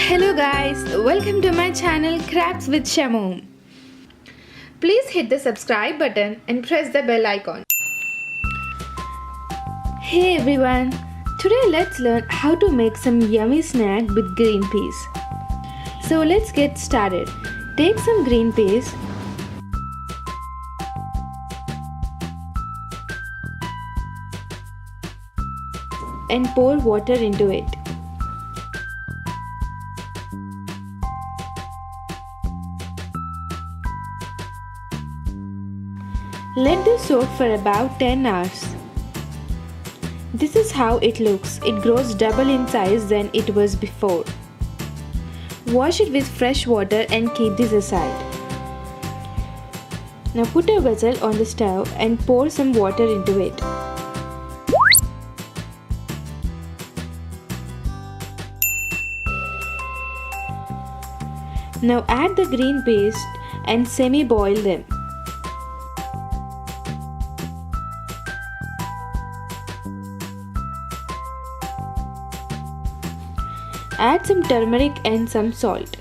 Hello guys, welcome to my channel Crafts with Shamu. Please hit the subscribe button and press the bell icon. Hey everyone, today let's learn how to make some yummy snack with green peas. So let's get started. Take some green peas, and pour water into it. Let this soak for about 10 hours. This is how it looks. It grows double in size than it was before. Wash it with fresh water and keep this aside. Now put a vessel on the stove and pour some water into it. Now add the green peas and semi-boil them. Add some turmeric and some salt.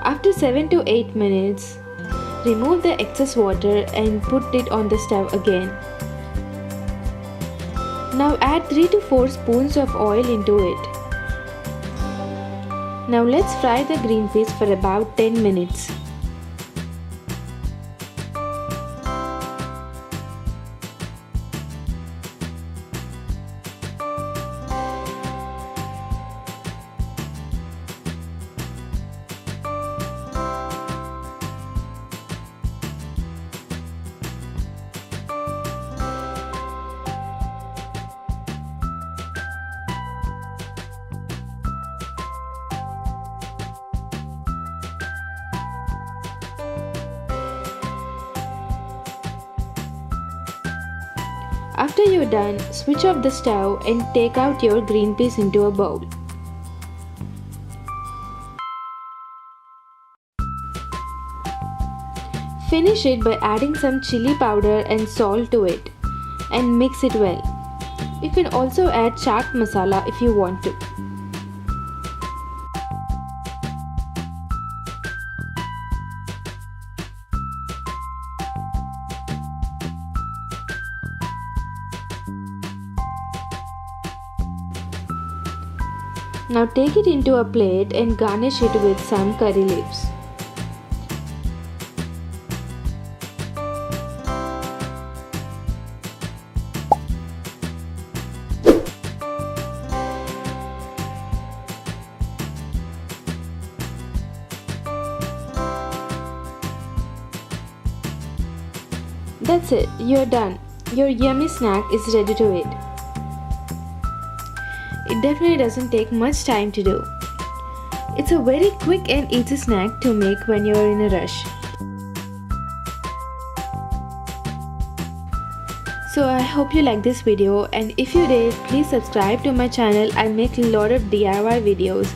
After 7 to 8 minutes, remove the excess water and put it on the stove again. Now add 3 to 4 spoons of oil into it. Now let's fry the green peas for about 10 minutes. After you're done, switch off the stove and take out your green peas into a bowl. Finish it by adding some chili powder and salt to it and mix it well. You can also add chaat masala if you want to. Now take it into a plate and garnish it with some curry leaves. That's it, you're done. Your yummy snack is ready to eat. It definitely doesn't take much time to do. It's a very quick and easy snack to make when you're in a rush. So I hope you like this video, and if you did, please subscribe to my channel. I make a lot of DIY videos.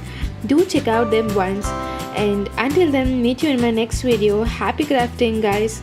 Do check out them once, and until then, meet you in my next video. Happy crafting guys!